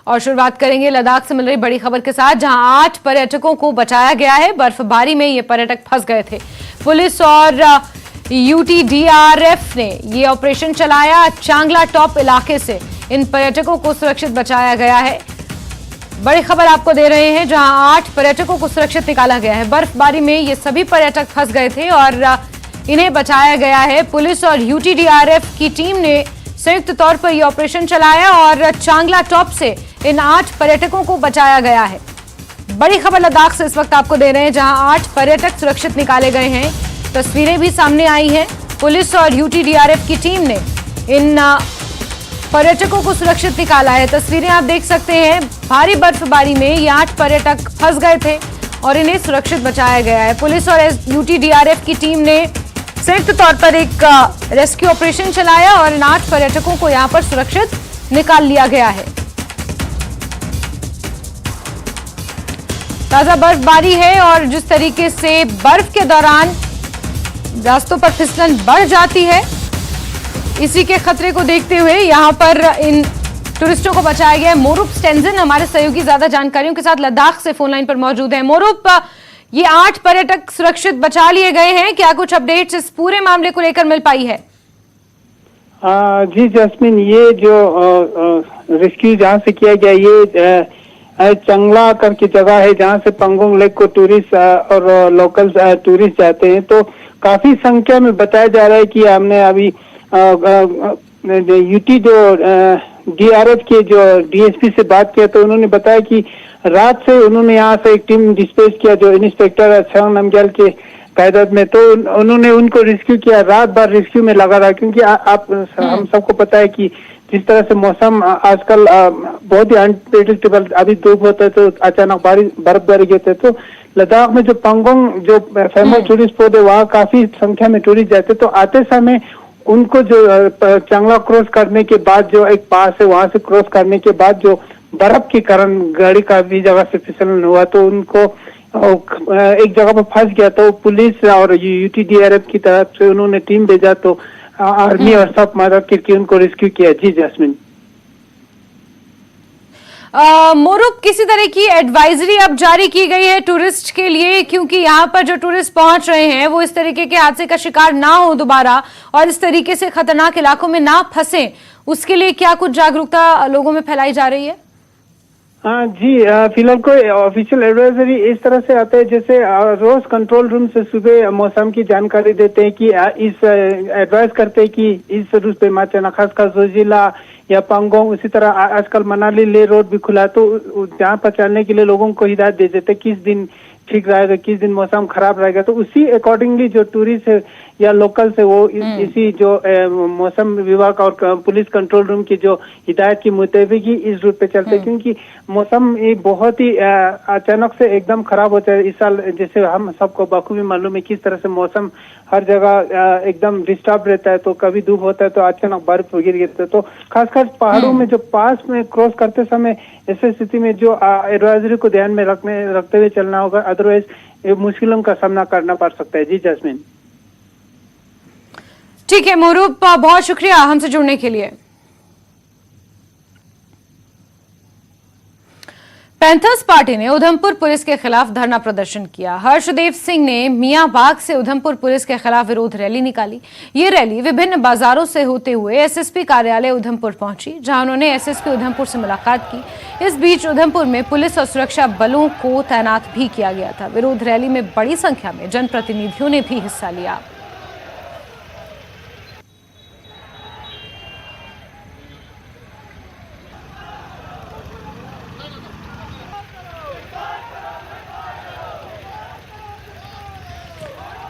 और शुरुआत करेंगे लद्दाख से मिल रही बड़ी खबर के साथ, जहां 8 पर्यटकों को बचाया गया है। बर्फबारी में ये पर्यटक फंस गए थे। पुलिस और यूटीडीआरएफ ने ये ऑपरेशन चलाया। चांगला टॉप इलाके से इन पर्यटकों को सुरक्षित बचाया गया है। बड़ी खबर आपको दे रहे हैं, जहां 8 पर्यटकों को सुरक्षित निकाला गया है। बर्फबारी में ये सभी पर्यटक फंस गए थे और इन्हें बचाया गया है। पुलिस और यूटीडीआरएफ की टीम ने संयुक्त तौर पर यह ऑपरेशन चलाया और चांगला टॉप से इन 8 पर्यटकों को बचाया गया है। बड़ी खबर लद्दाख से इस वक्त आपको दे रहे हैं, जहां 8 पर्यटक सुरक्षित निकाले गए हैं। तस्वीरें भी सामने आई हैं। पुलिस और यूटीडीआरएफ की टीम ने इन पर्यटकों को सुरक्षित निकाला है। तस्वीरें आप देख सकते हैं। भारी बर्फबारी में ये 8 पर्यटक फंस गए थे और इन्हें सुरक्षित बचाया गया है। पुलिस और यूटीडीआरएफ की टीम ने संयुक्त तौर पर एक रेस्क्यू ऑपरेशन चलाया और इन 8 पर्यटकों को यहां पर सुरक्षित निकाल लिया गया है। ताजा बर्फबारी है और जिस तरीके से बर्फ के दौरान रास्तों पर फिसलन बढ़ जाती है, इसी के खतरे को देखते हुए यहां पर इन टूरिस्टों को बचाया गया है। मोरूप स्टेंजन हमारे सहयोगी ज्यादा जानकारियों के साथ लद्दाख से फोन लाइन पर मौजूद है। मोरूप, ये 8 पर्यटक सुरक्षित बचा लिए गए हैं, क्या कुछ अपडेट्स इस पूरे मामले को लेकर मिल पाई है? जी जैस्मिन, ये जो रेस्क्यू जहाँ से किया गया, ये चंगला करके जगह है जहाँ से पंगोंग लेक को टूरिस्ट और लोकल टूरिस्ट जाते हैं। तो काफी संख्या में बताया जा रहा है कि हमने अभी यूटी जो डीआरएफ के जो डीएसपी से बात किया तो उन्होंने बताया कि रात से उन्होंने यहाँ से एक टीम डिस्पैच किया जो इंस्पेक्टर छंग नमग्याल के कायदत में, तो उन्होंने उनको रेस्क्यू किया। रात भर रेस्क्यू में लगा रहा, क्योंकि हम सबको पता है कि जिस तरह से मौसम आजकल बहुत ही अनप्रेडिक्टेबल, अभी धूप होता है तो अचानक बर्फबारी गिरते, तो लद्दाख में जो पंगोंग जो फेमस टूरिस्ट स्पॉट है वहाँ काफी संख्या में टूरिस्ट जाते, तो आते समय उनको जो चांगला क्रॉस करने के बाद जो एक पास है वहां से क्रॉस करने के बाद जो बर्फ के कारण गाड़ी का भी जगह से फिसलन हुआ, तो उनको एक जगह पर फंस गया। तो पुलिस और यूटीडीआरएफ की तरफ से उन्होंने टीम भेजा, तो आर्मी और सब मदद करके उनको रेस्क्यू किया। जी जैस्मिन। मोरूप, किसी तरह की एडवाइजरी अब जारी की गई है टूरिस्ट के लिए, क्योंकि यहाँ पर जो टूरिस्ट पहुंच रहे हैं वो इस तरीके के हादसे का शिकार ना हो दोबारा और इस तरीके से खतरनाक इलाकों में ना फंसे, उसके लिए क्या कुछ जागरूकता लोगों में फैलाई जा रही है? जी फिलहाल कोई ऑफिशियल एडवाइजरी इस तरह से आता है, जैसे रोज कंट्रोल रूम से सुबह मौसम की जानकारी देते हैं कि इस एडवाइस करते हैं कि इस रूट पे माचना खासकर जोजिला या पंगोंग, उसी तरह आजकल मनाली ले रोड भी खुला, तो जहाँ पर चलने के लिए लोगों को हिदायत दे देते किस दिन ठीक रहेगा, किस दिन मौसम खराब रहेगा, तो उसी अकॉर्डिंगली जो टूरिस्ट है या लोकल से वो इसी जो मौसम विभाग और पुलिस कंट्रोल रूम की जो हिदायत की मुताबिक ही इस रूट पे चलते हैं, क्योंकि मौसम ये बहुत ही अचानक से एकदम खराब होता है इस साल। जैसे हम सबको बखूबी मालूम है किस तरह से मौसम हर जगह एकदम डिस्टर्ब रहता है, तो कभी धूप होता है तो अचानक बर्फ गिर गिरता है, तो खासकर पहाड़ों में जो पास में क्रॉस करते समय ऐसी स्थिति में जो एडवाइजरी को ध्यान में रखते हुए चलना होगा, अदरवाइज मुश्किलों का सामना करना पड़ सकता है। जी जैस्मिन। ठीक है मोरूप, बहुत शुक्रिया हमसे जुड़ने के लिए। पैंथर्स पार्टी ने उधमपुर पुलिस के खिलाफ धरना प्रदर्शन किया। हर्षदेव सिंह ने मियां बाग से उधमपुर पुलिस के खिलाफ विरोध रैली निकाली। ये रैली विभिन्न बाजारों से होते हुए एसएसपी कार्यालय उधमपुर पहुंची, जहां उन्होंने एसएसपी उधमपुर से मुलाकात की। इस बीच उधमपुर में पुलिस और सुरक्षा बलों को तैनात भी किया गया था। विरोध रैली में बड़ी संख्या में जनप्रतिनिधियों ने भी हिस्सा लिया।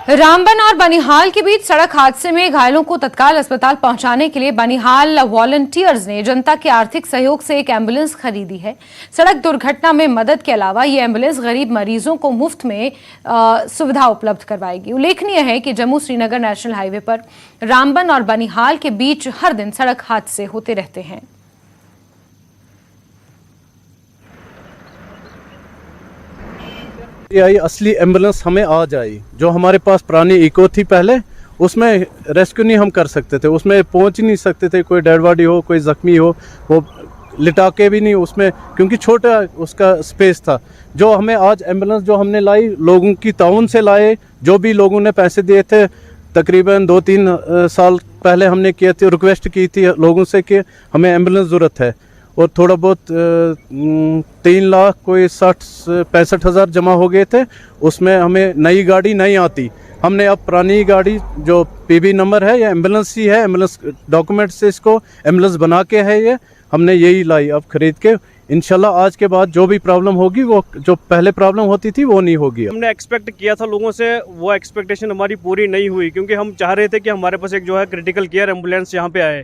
रामबन और बनिहाल के बीच सड़क हादसे में घायलों को तत्काल अस्पताल पहुंचाने के लिए बनिहाल वॉलंटियर्स ने जनता के आर्थिक सहयोग से एक एम्बुलेंस खरीदी है। सड़क दुर्घटना में मदद के अलावा ये एम्बुलेंस गरीब मरीजों को मुफ्त में सुविधा उपलब्ध करवाएगी। उल्लेखनीय है कि जम्मू श्रीनगर नेशनल हाईवे पर रामबन और बनिहाल के बीच हर दिन सड़क हादसे होते रहते हैं। असली एम्बुलेंस हमें आ जाए। जो हमारे पास पुरानी इको थी पहले, उसमें रेस्क्यू नहीं हम कर सकते थे, उसमें पहुंच ही नहीं सकते थे। कोई डेड बॉडी हो, कोई जख्मी हो, वो लिटा के भी नहीं उसमें, क्योंकि छोटा उसका स्पेस था। जो हमें आज एम्बुलेंस जो हमने लाई, लोगों की ताउन से लाए, जो भी लोगों ने पैसे दिए थे, तकरीबन 2-3 साल पहले हमने किए थे, रिक्वेस्ट की थी लोगों से कि हमें एम्बुलेंस ज़रूरत है, और थोड़ा बहुत 3 लाख कोई 60-65 हज़ार जमा हो गए थे। उसमें हमें नई गाड़ी नहीं आती, हमने अब पुरानी गाड़ी जो पीबी नंबर है या एम्बुलेंस ही है, एम्बुलेंस डॉक्यूमेंट से इसको एम्बुलेंस बना के है, ये हमने यही लाई अब खरीद के। इंशाल्लाह आज के बाद जो भी प्रॉब्लम होगी, वो जो पहले प्रॉब्लम होती थी वो नहीं होगी। हमने एक्सपेक्ट किया था लोगों से, वो एक्सपेक्टेशन हमारी पूरी नहीं हुई, क्योंकि हम चाह रहे थे कि हमारे पास एक जो है क्रिटिकल केयर एम्बुलेंस यहाँ पे आए,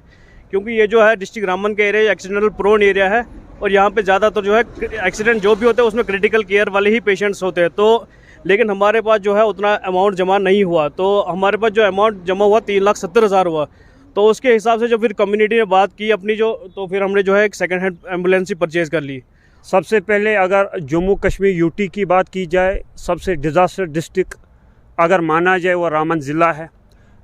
क्योंकि ये जो है डिस्ट्रिक्ट रामबन का एरिया एक्सीडेंटल प्रोन एरिया है, और यहाँ पे ज़्यादातर जो है एक्सीडेंट जो भी होते हैं उसमें क्रिटिकल केयर वाले ही पेशेंट्स होते हैं। तो लेकिन हमारे पास जो है उतना अमाउंट जमा नहीं हुआ, तो हमारे पास जो अमाउंट जमा हुआ 3,70,000 हुआ। तो उसके हिसाब से जब फिर कम्युनिटी ने बात की अपनी तो फिर हमने जो है एक सेकंड हैंड एम्बुलेंस ही परचेज़ कर ली। सबसे पहले अगर जम्मू कश्मीर यूटी की बात की जाए, सबसे डिज़ास्टर डिस्ट्रिक्ट अगर माना जाए वो रामबन ज़िला है।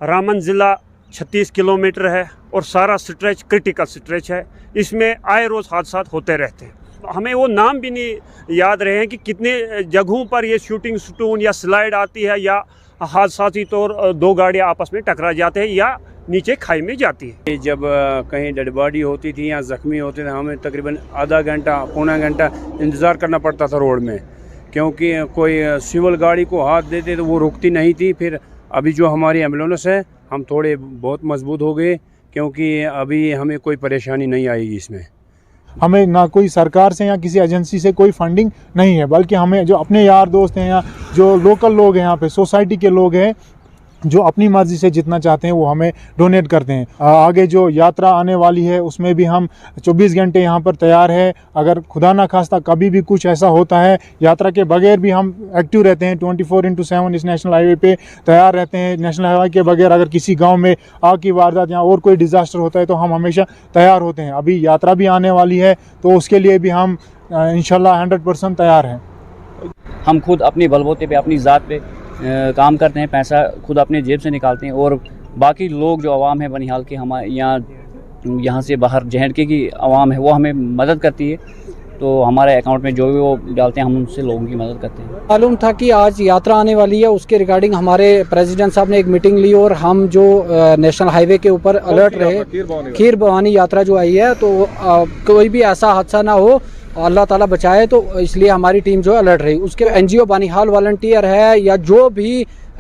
रामबन ज़िला 36 किलोमीटर है और सारा स्ट्रेच क्रिटिकल स्ट्रेच है, इसमें आए रोज़ हादसा होते रहते हैं। हमें वो नाम भी नहीं याद रहे हैं कि कितने जगहों पर ये शूटिंग स्टोन या स्लाइड आती है, या हादसाती तौर 2 गाड़ियाँ आपस में टकरा जाते हैं या नीचे खाई में जाती है। जब कहीं डेड बॉडी होती थी या ज़ख्मी होते थे, हमें तकरीबन आधा घंटा पौना घंटा इंतज़ार करना पड़ता था रोड में, क्योंकि कोई सिविल गाड़ी को हाथ देते तो वो रुकती नहीं थी। फिर अभी जो हमारी एम्बुलेंस है, हम थोड़े बहुत मजबूत हो गए, क्योंकि अभी हमें कोई परेशानी नहीं आएगी इसमें। हमें ना कोई सरकार से या किसी एजेंसी से कोई फंडिंग नहीं है, बल्कि हमें जो अपने यार दोस्त हैं या जो लोकल लोग हैं, यहाँ पे सोसाइटी के लोग हैं, जो अपनी मर्ज़ी से जितना चाहते हैं वो हमें डोनेट करते हैं। आगे जो यात्रा आने वाली है उसमें भी हम 24 घंटे यहाँ पर तैयार है। अगर खुदा ना खास्ता कभी भी कुछ ऐसा होता है, यात्रा के बगैर भी हम एक्टिव रहते हैं, 24/7 इस नेशनल हाईवे पे तैयार रहते हैं। नेशनल हाईवे के बगैर अगर किसी गांव में आग की वारदात या और कोई डिज़ास्टर होता है तो हम हमेशा तैयार होते हैं। अभी यात्रा भी आने वाली है तो उसके लिए भी हम इंशाल्लाह 100% तैयार हैं। हम खुद अपनी बलबूते पे, अपनी ज़ात पे काम करते हैं, पैसा खुद अपने जेब से निकालते हैं, और बाकी लोग जो आवाम है बनिहाल की, हमारे यहाँ से बाहर JNK की आवाम है, वो हमें मदद करती है। तो हमारे अकाउंट में जो भी वो डालते हैं, हम उनसे लोगों की मदद करते हैं। मालूम था कि आज यात्रा आने वाली है, उसके रिगार्डिंग हमारे प्रेसिडेंट साहब ने एक मीटिंग ली, और हम जो नेशनल हाईवे के ऊपर अलर्ट रहे। खीर भवानी यात्रा जो आई है, तो कोई भी ऐसा हादसा ना हो, अल्लाह ताला बचाए, तो इसलिए हमारी टीम जो अलर्ट रही। उसके NGO बनिहाल वॉलंटियर है, या जो भी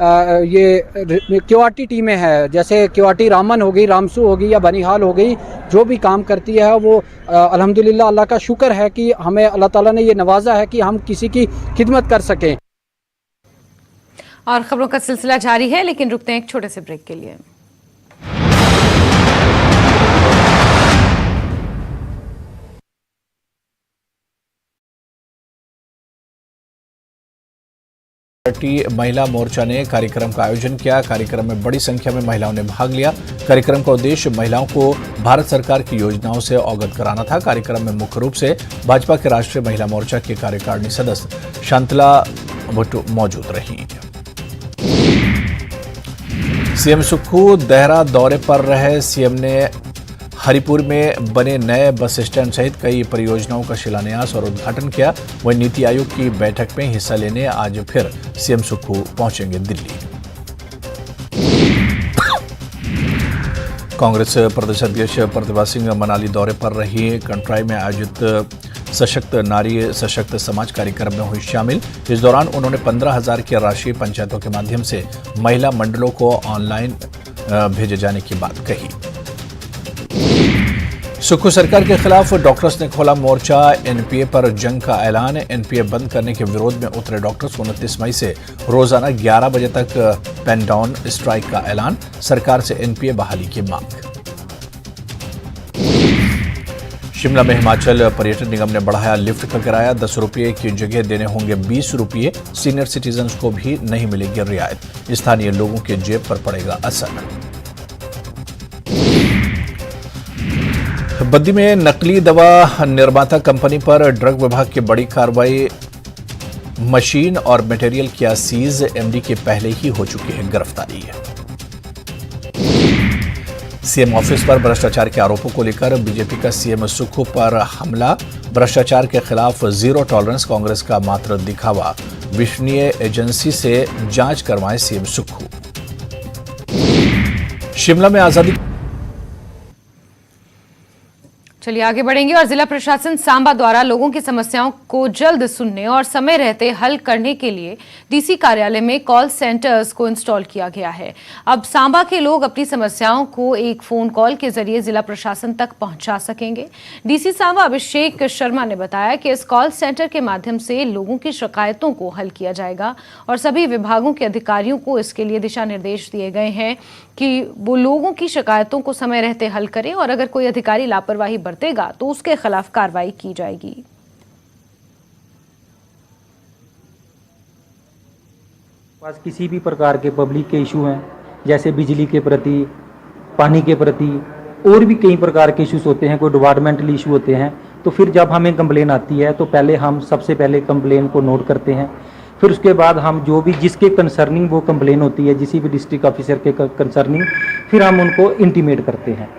ये क्यूआरटी टीमें हैं, जैसे क्यूआरटी रामबन हो गई, रामसू हो गई या बनिहाल हो गई, जो भी काम करती है वो अल्हम्दुलिल्लाह अल्लाह का शुक्र है कि हमें अल्लाह ताला ने ये नवाजा है कि हम किसी की खिदमत कर सकें। और खबरों का सिलसिला जारी है, लेकिन रुकते हैं एक छोटे से ब्रेक के लिए। महिला मोर्चा ने कार्यक्रम का आयोजन किया। कार्यक्रम में बड़ी संख्या में महिलाओं ने भाग लिया। कार्यक्रम का उद्देश्य महिलाओं को भारत सरकार की योजनाओं से अवगत कराना था। कार्यक्रम में मुख्य रूप से भाजपा के राष्ट्रीय महिला मोर्चा के कार्यकारिणी सदस्य शांतला भुट्टो मौजूद रही। सीएम सुक्खू देहरा दौरे पर रहे। सीएम ने हरिपुर में बने नए बस स्टैंड सहित कई परियोजनाओं का शिलान्यास और उद्घाटन किया। वहीं नीति आयोग की बैठक में हिस्सा लेने आज फिर सीएम सुक्खू पहुंचेंगे दिल्ली। कांग्रेस प्रदेश अध्यक्ष प्रतिभा सिंह मनाली दौरे पर रही। कंट्राई में आयोजित सशक्त नारी सशक्त समाज कार्यक्रम में हुई शामिल। इस दौरान उन्होंने 15,000 की राशि पंचायतों के माध्यम से महिला मंडलों को ऑनलाइन भेजे जाने की बात कही। सुक्खू सरकार के खिलाफ डॉक्टर्स ने खोला मोर्चा। एनपीए पर जंग का ऐलान। एनपीए बंद करने के विरोध में उतरे डॉक्टर्स। 29 मई से रोजाना 11 बजे तक पेन डाउन स्ट्राइक का ऐलान। सरकार से एनपीए बहाली की मांग। शिमला में हिमाचल पर्यटन निगम ने बढ़ाया लिफ्ट का किराया। 10 रुपये की जगह देने होंगे 20 रुपये। सीनियर सिटीजन्स को भी नहीं मिलेगी रियायत। स्थानीय लोगों के जेब पर पड़ेगा असर। बद्दी में नकली दवा निर्माता कंपनी पर ड्रग विभाग की बड़ी कार्रवाई। मशीन और मटेरियल किया सीज। एमडी के पहले ही हो चुकी है गिरफ्तारी। सीएम ऑफिस पर भ्रष्टाचार के आरोपों को लेकर बीजेपी का सीएम सुक्खू पर हमला। भ्रष्टाचार के खिलाफ जीरो टॉलरेंस कांग्रेस का मात्र दिखावा। विश्वसनीय एजेंसी से जांच करवाएं सीएम सुक्खू। शिमला में आजादी। चलिए आगे बढ़ेंगे और जिला प्रशासन सांबा द्वारा लोगों की समस्याओं को जल्द सुनने और समय रहते हल करने के लिए डीसी कार्यालय में कॉल सेंटर्स को इंस्टॉल किया गया है। अब सांबा के लोग अपनी समस्याओं को एक फोन कॉल के जरिए जिला प्रशासन तक पहुंचा सकेंगे। डीसी सांबा अभिषेक शर्मा ने बताया कि इस कॉल सेंटर के माध्यम से लोगों की शिकायतों को हल किया जाएगा और सभी विभागों के अधिकारियों को इसके लिए दिशा निर्देश दिए गए हैं कि वो लोगों की शिकायतों को समय रहते हल करें और अगर कोई अधिकारी लापरवाही बरतेगा तो उसके खिलाफ कार्रवाई की जाएगी। पास किसी भी प्रकार के पब्लिक के इशू हैं, जैसे बिजली के प्रति, पानी के प्रति और भी कई प्रकार के इश्यूज होते हैं, कोई डिपार्टमेंटल इशू होते हैं, तो फिर जब हमें कंप्लेन आती है तो पहले हम सबसे पहले कंप्लेन को नोट करते हैं। फिर उसके बाद हम जो भी जिसके कंसर्निंग वो कंप्लेन होती है, किसी भी डिस्ट्रिक्ट ऑफिसर के कंसर्निंग, फिर हम उनको इंटीमेट करते हैं।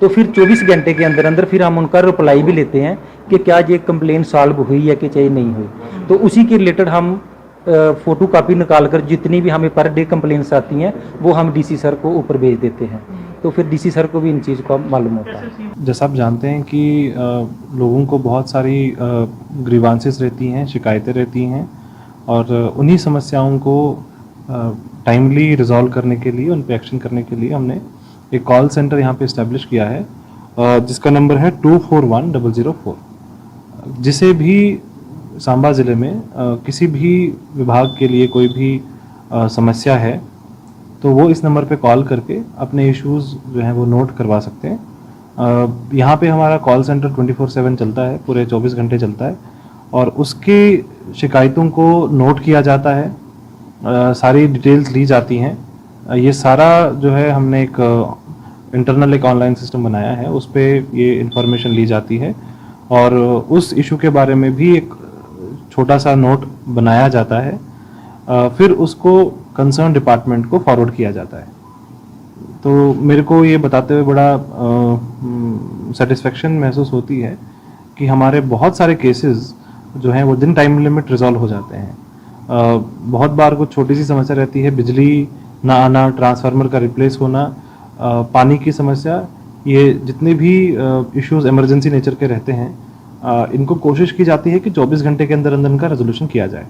तो फिर 24 घंटे के अंदर अंदर फिर हम उनका रिप्लाई भी लेते हैं कि क्या ये कंप्लेन सॉल्व हुई है कि चाहे नहीं हुई। तो उसी के रिलेटेड हम फोटो कॉपी निकाल कर जितनी भी हमें पर डे कंप्लेंट्स आती हैं वो हम डीसी सर को ऊपर भेज देते हैं। तो फिर डीसी सर को भी इन चीज़ का मालूम होता है। जैसा आप जानते हैं कि लोगों को बहुत सारी ग्रीवांसेस रहती हैं, शिकायतें रहती हैं और उन्हीं समस्याओं को टाइमली रिजॉल्व करने के लिए, उन पर एक्शन करने के लिए हमने एक कॉल सेंटर यहाँ पे इस्टेब्लिश किया है जिसका नंबर है 241004। जिसे भी सांबा ज़िले में किसी भी विभाग के लिए कोई भी समस्या है तो वो इस नंबर पे कॉल करके अपने इश्यूज़ जो हैं वो नोट करवा सकते हैं। यहाँ पे हमारा कॉल सेंटर 24/7 चलता है, पूरे 24 घंटे चलता है और उसकी शिकायतों को नोट किया जाता है, सारी डिटेल्स ली जाती हैं। ये सारा जो है हमने एक इंटरनल एक ऑनलाइन सिस्टम बनाया है, उस पर ये इन्फॉर्मेशन ली जाती है और उस इशू के बारे में भी एक छोटा सा नोट बनाया जाता है, फिर उसको कंसर्न डिपार्टमेंट को फॉरवर्ड किया जाता है। तो मेरे को ये बताते हुए बड़ा सेटिस्फेक्शन महसूस होती है कि हमारे बहुत सारे केसेस जो हैं वो दिन टाइम लिमिट रिजॉल्व हो जाते हैं। बहुत बार कुछ छोटी सी समस्या रहती है, बिजली ना आना, ट्रांसफार्मर का रिप्लेस होना, पानी की समस्या, ये जितने भी इश्यूज इमरजेंसी नेचर के रहते हैं, इनको कोशिश की जाती है कि 24 घंटे के अंदर अंदर इनका रेजोल्यूशन किया जाए।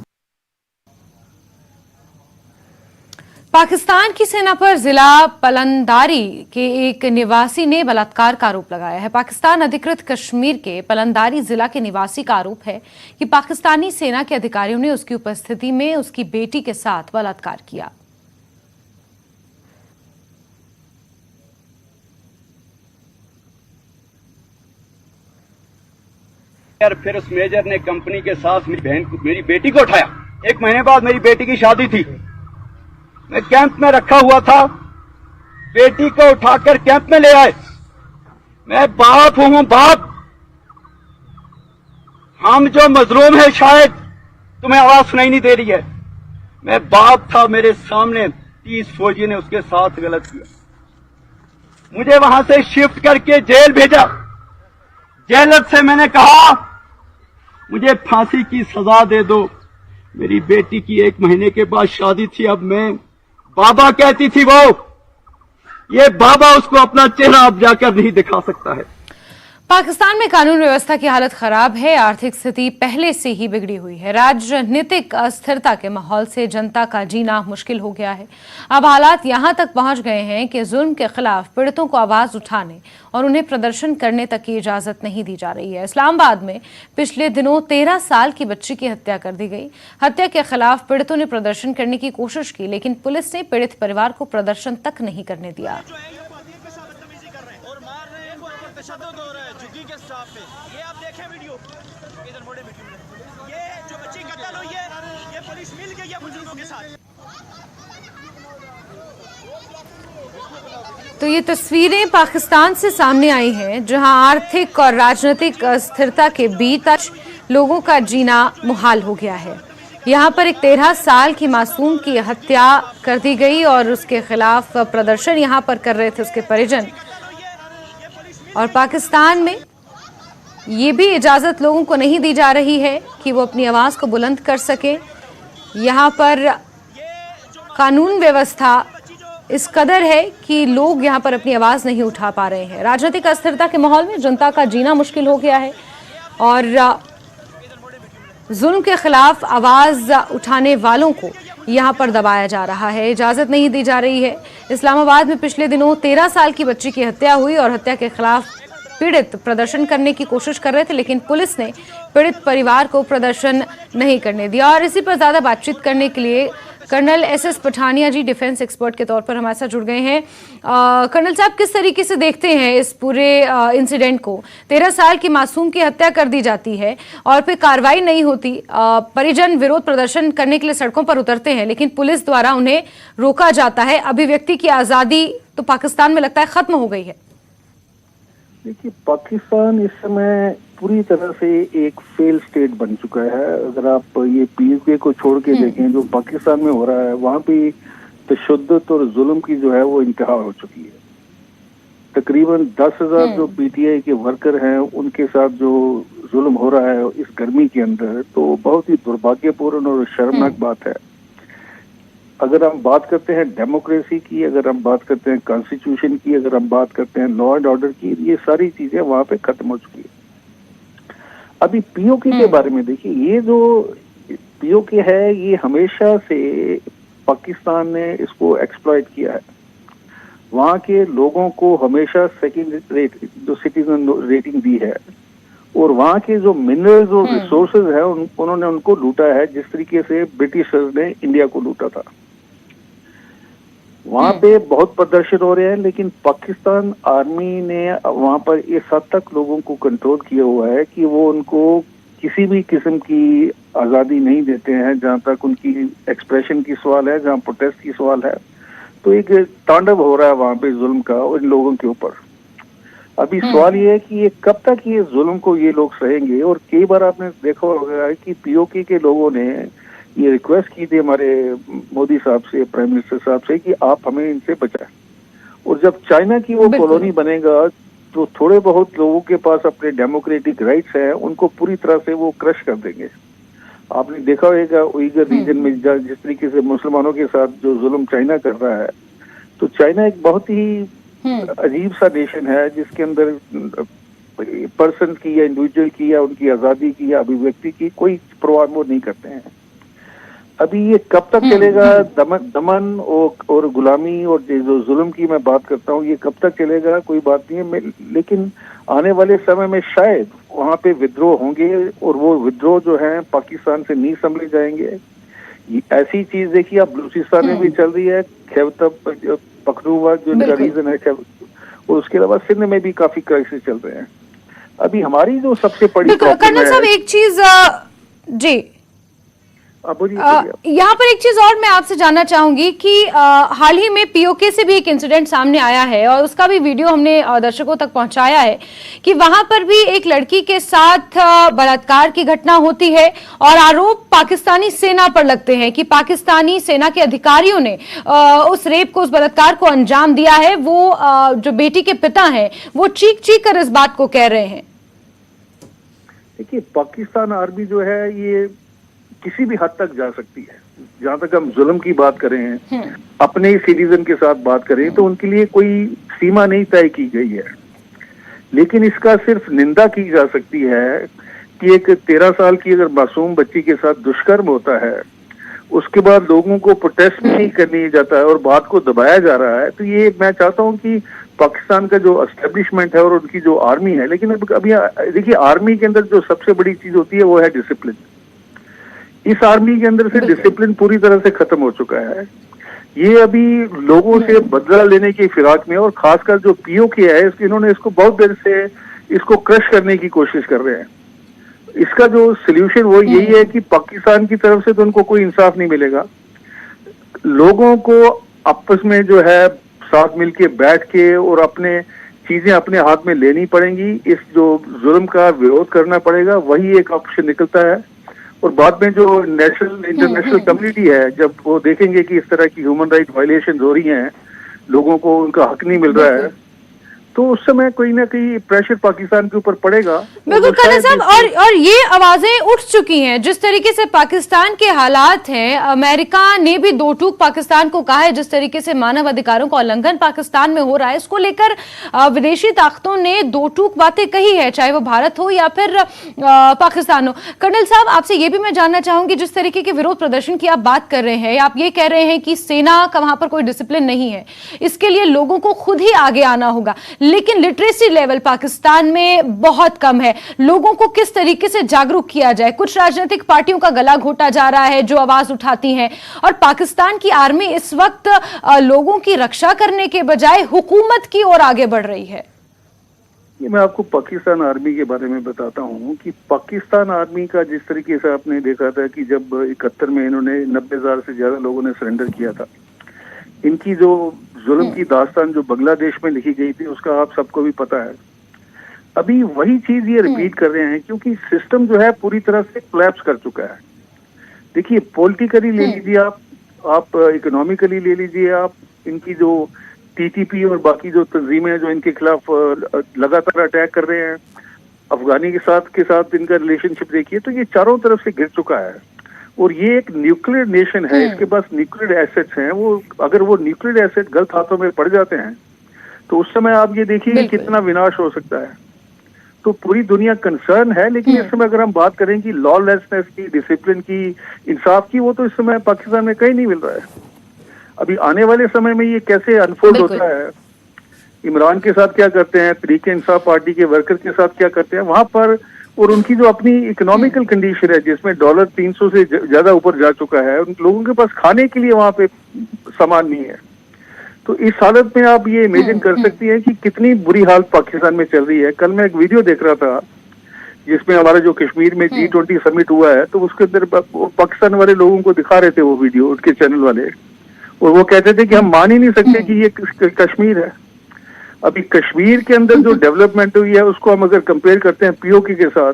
पाकिस्तान की सेना पर जिला पलंदारी के एक निवासी ने बलात्कार का आरोप लगाया है। पाकिस्तान अधिकृत कश्मीर के पलंदारी जिला के निवासी का आरोप है कि पाकिस्तानी सेना के अधिकारियों ने उसकी उपस्थिति में उसकी बेटी के साथ बलात्कार किया। फिर उस मेजर ने कंपनी के साथ मेरी बेटी को उठाया। 1 महीने बाद मेरी बेटी की शादी थी, मैं कैंप में रखा हुआ था, बेटी को उठाकर कैंप में ले आए। मैं बाप हूं, बाप। हम जो मजलूम है, शायद तुम्हें आवाज सुनाई नहीं दे रही है, मैं बाप था। मेरे सामने 30 फौजी ने उसके साथ गलत किया। मुझे वहां से शिफ्ट करके जेल भेजा। जेलर से मैंने कहा मुझे फांसी की सजा दे दो। मेरी बेटी की 1 महीने के बाद शादी थी। अब मैं बाबा कहती थी वो, ये बाबा उसको अपना चेहरा अब जाकर नहीं दिखा सकता है। पाकिस्तान में कानून व्यवस्था की हालत खराब है। आर्थिक स्थिति पहले से ही बिगड़ी हुई है। राजनीतिक अस्थिरता के माहौल से जनता का जीना मुश्किल हो गया है। अब हालात यहां तक पहुंच गए हैं कि जुल्म के खिलाफ पीड़ितों को आवाज उठाने और उन्हें प्रदर्शन करने तक की इजाजत नहीं दी जा रही है। इस्लामाबाद में पिछले दिनों 13 साल की बच्ची की हत्या कर दी गई। हत्या के खिलाफ पीड़ितों ने प्रदर्शन करने की कोशिश की, लेकिन पुलिस ने पीड़ित परिवार को प्रदर्शन तक नहीं करने दिया। ये आप देखें वीडियो, इधर मोड़े वीडियो, ये जो बच्ची कत्ल हुई है, ये पुलिस मिल गई है मुजरिमों के साथ। तो ये तस्वीरें पाकिस्तान से सामने आई हैं, जहां आर्थिक और राजनीतिक अस्थिरता के बीच लोगों का जीना मुहाल हो गया है। यहां पर एक 13 साल की मासूम की हत्या कर दी गई और उसके खिलाफ प्रदर्शन यहां पर कर रहे थे उसके परिजन। और पाकिस्तान में ये भी इजाज़त लोगों को नहीं दी जा रही है कि वो अपनी आवाज़ को बुलंद कर सके। यहाँ पर कानून व्यवस्था इस कदर है कि लोग यहाँ पर अपनी आवाज़ नहीं उठा पा रहे हैं। राजनीतिक अस्थिरता के माहौल में जनता का जीना मुश्किल हो गया है और जुल्म के खिलाफ आवाज़ उठाने वालों को यहाँ पर दबाया जा रहा है, इजाज़त नहीं दी जा रही है। इस्लामाबाद में पिछले दिनों 13 साल की बच्ची की हत्या हुई और हत्या के खिलाफ पीड़ित प्रदर्शन करने की कोशिश कर रहे थे, लेकिन पुलिस ने पीड़ित परिवार को प्रदर्शन नहीं करने दिया। और इसी पर ज़्यादा बातचीत करने के लिए कर्नल एस पठानिया जी डिफेंस एक्सपर्ट के तौर पर हमारे साथ जुड़ गए हैं। कर्नल साहब, किस तरीके से देखते हैं इस पूरे इंसिडेंट को? 13 साल की मासूम की हत्या कर दी जाती है और फिर कार्रवाई नहीं होती। परिजन विरोध प्रदर्शन करने के लिए सड़कों पर उतरते हैं, लेकिन पुलिस द्वारा उन्हें रोका जाता है। अभिव्यक्ति की आज़ादी तो पाकिस्तान में लगता है खत्म हो गई है। देखिए, पाकिस्तान इस समय पूरी तरह से एक फेल स्टेट बन चुका है। अगर आप ये पीओके को छोड़ के देखें, जो पाकिस्तान में हो रहा है, वहाँ पे तशद्दुद और जुल्म की जो है वो इंतहा हो चुकी है। तकरीबन 10,000 जो पीटीआई के वर्कर हैं उनके साथ जो जुल्म हो रहा है इस गर्मी के अंदर, तो बहुत ही दुर्भाग्यपूर्ण और शर्मनाक बात है। अगर हम बात करते हैं डेमोक्रेसी की, अगर हम बात करते हैं कॉन्स्टिट्यूशन की, अगर हम बात करते हैं लॉ एंड ऑर्डर की, ये सारी चीजें वहां पे खत्म हो चुकी है। अभी पीओके के बारे में देखिए, ये जो पीओके है ये हमेशा से पाकिस्तान ने इसको एक्सप्लॉइट किया है। वहां के लोगों को हमेशा सेकंड रेट जो सिटीजन रेटिंग दी है और वहां के जो मिनरल्स और रिसोर्सेज है उन्होंने उनको लूटा है, जिस तरीके से ब्रिटिशर्स ने इंडिया को लूटा था। वहां पे बहुत प्रदर्शन हो रहे हैं, लेकिन पाकिस्तान आर्मी ने वहां पर इस हद तक लोगों को कंट्रोल किया हुआ है कि वो उनको किसी भी किस्म की आज़ादी नहीं देते हैं। जहां तक उनकी एक्सप्रेशन की सवाल है, जहां प्रोटेस्ट की सवाल है, तो एक तांडव हो रहा है वहां पे जुल्म का इन लोगों के ऊपर। अभी सवाल ये है कि ये कब तक ये जुल्म को ये लोग सहेंगे। और कई बार आपने देखा होगा कि पीओके के लोगों ने ये रिक्वेस्ट की थी हमारे मोदी साहब से, प्राइम मिनिस्टर साहब से, कि आप हमें इनसे बचाएं। और जब चाइना की वो कॉलोनी बनेगा तो थोड़े बहुत लोगों के पास अपने डेमोक्रेटिक राइट्स हैं, उनको पूरी तरह से वो क्रश कर देंगे। आपने देखा होगा उइगर रीजन में जिस तरीके से मुसलमानों के साथ जो जुल्म चाइना कर रहा है, तो चाइना एक बहुत ही अजीब सा नेशन है जिसके अंदर पर्सन की या इंडिविजुअल की या उनकी आज़ादी की या अभिव्यक्ति की कोई परवाह वो नहीं करते हैं। अभी ये कब तक चलेगा, दमन और गुलामी और जो जुल्म की मैं बात करता हूँ, ये कब तक चलेगा कोई बात नहीं है। लेकिन आने वाले समय में शायद वहाँ पे विद्रोह होंगे और वो विद्रोह जो है पाकिस्तान से नहीं संभले जाएंगे। ऐसी चीज देखिए आप बलूचिस्तान में भी चल रही है, खैबर पख्तूनख्वा जो इनका रीजन है, और उसके अलावा सिंध में भी काफी क्राइसिस चल रहे हैं। अभी हमारी जो सबसे बड़ी कर्नल साहब एक चीज जी यहाँ पर एक चीज और मैं आपसे जानना चाहूंगी कि हाल ही में पीओके से भी एक इंसिडेंट सामने आया है और उसका भी वीडियो हमने दर्शकों तक पहुंचाया है कि वहां पर भी एक लड़की के साथ बलात्कार की घटना होती है और आरोप पाकिस्तानी सेना पर लगते हैं कि पाकिस्तानी सेना के अधिकारियों ने उस रेप को, उस बलात्कार को अंजाम दिया है। वो जो बेटी के पिता हैं वो चीख चीख कर इस बात को कह रहे हैं। देखिए, पाकिस्तान आर्मी जो है ये किसी भी हद तक जा सकती है। जहां तक हम जुल्म की बात करें, अपने ही सिटीजन के साथ बात करें, तो उनके लिए कोई सीमा नहीं तय की गई है। लेकिन इसका सिर्फ निंदा की जा सकती है कि एक 13 साल की अगर मासूम बच्ची के साथ दुष्कर्म होता है, उसके बाद लोगों को प्रोटेस्ट भी नहीं करने जाता है और बात को दबाया जा रहा है, तो ये मैं चाहता हूँ कि पाकिस्तान का जो एस्टेब्लिशमेंट है और उनकी जो आर्मी है, लेकिन अभी देखिए आर्मी के अंदर जो सबसे बड़ी चीज होती है वो है डिसिप्लिन। इस आर्मी के अंदर से डिसिप्लिन पूरी तरह से खत्म हो चुका है। ये अभी लोगों से बदला लेने की फिराक में, और खासकर जो पीओके है इन्होंने इसको बहुत देर से इसको क्रश करने की कोशिश कर रहे हैं। इसका जो सल्यूशन वो यही है कि पाकिस्तान की तरफ से तो उनको कोई इंसाफ नहीं मिलेगा। लोगों को आपस में जो है साथ मिलके बैठ के और अपने चीजें अपने हाथ में लेनी पड़ेंगी। इस जो जुल्म का विरोध करना पड़ेगा, वही एक ऑप्शन निकलता है। और बाद में जो नेशनल इंटरनेशनल कम्युनिटी है, जब वो देखेंगे कि इस तरह की ह्यूमन राइट वायलेशन हो रही हैं, लोगों को उनका हक नहीं मिल रहा है, तो उस समय कोई ना कोई प्रेशर पाकिस्तान के ऊपर पड़ेगा। बिल्कुल कर्नल साहब, और ये आवाजें उठ चुकी हैं जिस तरीके से पाकिस्तान के हालात हैं। अमेरिका ने भी दो टूक पाकिस्तान को कहा है, जिस तरीके से मानव अधिकारों का उल्लंघन पाकिस्तान में हो रहा है, इसको लेकर विदेशी ताकतों ने दो टूक बातें कही है, चाहे वो भारत हो या फिर पाकिस्तान हो। कर्नल साहब, आपसे ये भी मैं जानना चाहूंगी, जिस तरीके के विरोध प्रदर्शन की आप बात कर रहे हैं, आप ये कह रहे हैं कि सेना का वहां पर कोई डिसिप्लिन नहीं है, इसके लिए लोगों को खुद ही आगे आना होगा, लेकिन लिटरेसी लेवल पाकिस्तान में बहुत कम है। लोगों को किस तरीके से जागरूक किया जाए? कुछ राजनीतिक पार्टियों का गला घोटा जा रहा है जो आवाज उठाती हैं, और पाकिस्तान की आर्मी इस वक्त लोगों की रक्षा करने के बजाय हुकूमत की ओर आगे बढ़ रही है। ये मैं आपको पाकिस्तान आर्मी के बारे में बताता हूँ कि पाकिस्तान आर्मी का जिस तरीके से आपने देखा था कि जब 71 में इन्होंने 90,000 से ज्यादा लोगों ने सरेंडर किया था, इनकी जो जुल्म की दास्तान जो बांग्लादेश में लिखी गई थी उसका आप सबको भी पता है। अभी वही चीज ये रिपीट कर रहे हैं, क्योंकि सिस्टम जो है पूरी तरह से कोलैप्स कर चुका है। देखिए, पॉलिटिकली ले लीजिए आप इकोनॉमिकली ले लीजिए आप, इनकी जो टीटीपी और बाकी जो तंजीमें जो इनके खिलाफ लगातार अटैक कर रहे हैं, अफगानी के साथ इनका रिलेशनशिप देखिए, तो ये चारों तरफ से गिर चुका है। और ये एक न्यूक्लियर नेशन है, इसके पास न्यूक्लियर एसेट्स हैं। वो अगर वो न्यूक्लियर एसेट गलत हाथों में पड़ जाते हैं तो उस समय आप ये देखिए कितना विनाश हो सकता है। तो पूरी दुनिया कंसर्न है, लेकिन इस समय अगर हम बात करें कि लॉलेसनेस की, डिसिप्लिन की, इंसाफ की, वो तो इस समय पाकिस्तान में कहीं नहीं मिल रहा है। अभी आने वाले समय में ये कैसे अनफोल्ड होता है, इमरान के साथ क्या करते हैं, तरीके इंसाफ पार्टी के वर्कर के साथ क्या करते हैं वहां पर, और उनकी जो अपनी इकोनॉमिकल कंडीशन है जिसमें डॉलर 300 से ज्यादा ऊपर जा चुका है, उन लोगों के पास खाने के लिए वहां पे सामान नहीं है। तो इस हालत में आप ये इमेजिन कर सकती हैं कि कितनी बुरी हालत पाकिस्तान में चल रही है। कल मैं एक वीडियो देख रहा था जिसमें हमारा जो कश्मीर में G20 समिट हुआ है, तो उसके अंदर पाकिस्तान वाले लोगों को दिखा रहे थे वो वीडियो, उनके चैनल वाले, और वो कहते थे कि हम मान ही नहीं सकते कि ये कश्मीर है। अभी कश्मीर के अंदर जो डेवलपमेंट हुई है उसको हम अगर कंपेयर करते हैं पीओके के साथ,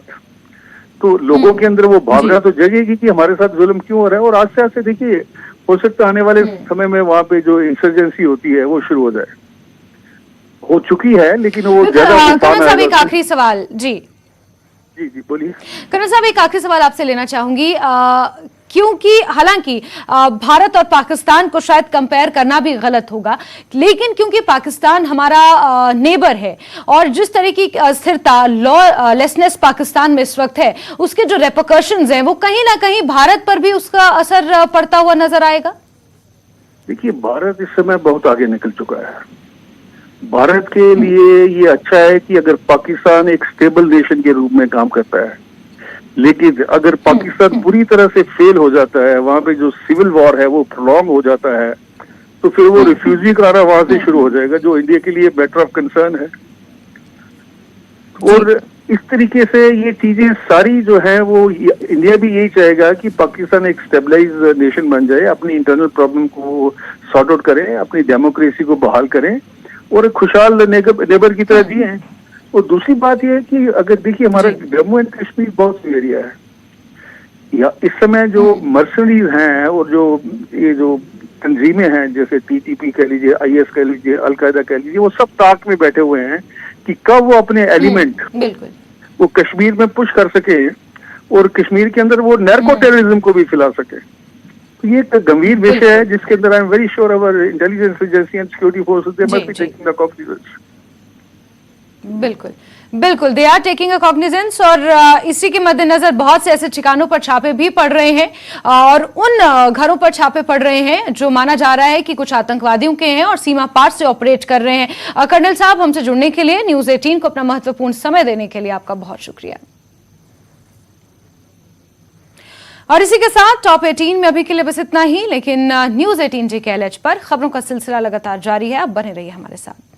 तो लोगों के अंदर वो भावना तो जगेगी कि हमारे साथ जुल्म क्यों हो रहा है। और आज से देखिए, हो सकता है आने वाले समय में वहां पे जो इंसर्जेंसी होती है वो शुरू हो जाए, हो चुकी है, लेकिन वो ज्यादा। कर्नल साहब, एक आखिरी सवाल। जी बोलिए। कर्नल साहब, एक आखिरी सवाल आपसे लेना चाहूंगी, क्योंकि हालांकि भारत और पाकिस्तान को शायद कंपेयर करना भी गलत होगा, लेकिन क्योंकि पाकिस्तान हमारा नेबर है और जिस तरीके की स्थिरता, लॉलेसनेस पाकिस्तान में इस वक्त है, उसके जो रेपरकशंस हैं वो कहीं ना कहीं भारत पर भी उसका असर पड़ता हुआ नजर आएगा। देखिए, भारत इस समय बहुत आगे निकल चुका है। भारत के लिए ये अच्छा है कि अगर पाकिस्तान एक स्टेबल नेशन के रूप में काम करता है, लेकिन अगर पाकिस्तान पूरी तरह से फेल हो जाता है, वहां पे जो सिविल वॉर है वो प्रोलॉन्ग हो जाता है, तो फिर वो रिफ्यूजी कराना वहां से शुरू हो जाएगा, जो इंडिया के लिए मैटर ऑफ कंसर्न है। और इस तरीके से ये चीजें सारी जो है वो इंडिया भी यही चाहेगा कि पाकिस्तान एक स्टेबलाइज नेशन बन जाए, अपनी इंटरनल प्रॉब्लम को सॉर्ट आउट करें, अपनी डेमोक्रेसी को बहाल करें और खुशहाल नेबर की तरह जिए। और दूसरी बात यह है कि अगर देखिए, हमारा जम्मू एंड कश्मीर बहुत सी एरिया है, या इस समय जो मर्सनरीज हैं और जो ये जो तंजीमें हैं, जैसे टीटीपी कह लीजिए, IS कह लीजिए, अलकायदा कह लीजिए, वो सब ताक में बैठे हुए हैं कि कब वो अपने एलिमेंट वो कश्मीर में पुश कर सके और कश्मीर के अंदर वो नैर्को टेररिज्म को भी फैला सके। तो ये एक गंभीर विषय है जिसके अंदर I am very sure our intelligence agency and security forces they must be taking the cognizance. बिल्कुल बिल्कुल, they are taking a cognizance. और इसी के मद्देनजर बहुत से ऐसे ठिकानों पर छापे भी पड़ रहे हैं और उन घरों पर छापे पड़ रहे हैं जो माना जा रहा है कि कुछ आतंकवादियों के हैं और सीमा पार से ऑपरेट कर रहे हैं। कर्नल साहब, हमसे जुड़ने के लिए, न्यूज 18 को अपना महत्वपूर्ण समय देने के लिए आपका बहुत शुक्रिया। और इसी के साथ टॉप 18 में अभी के लिए बस इतना ही, लेकिन न्यूज 18 JKLH पर खबरों का सिलसिला लगातार जारी है। आप बने रहिए हमारे साथ।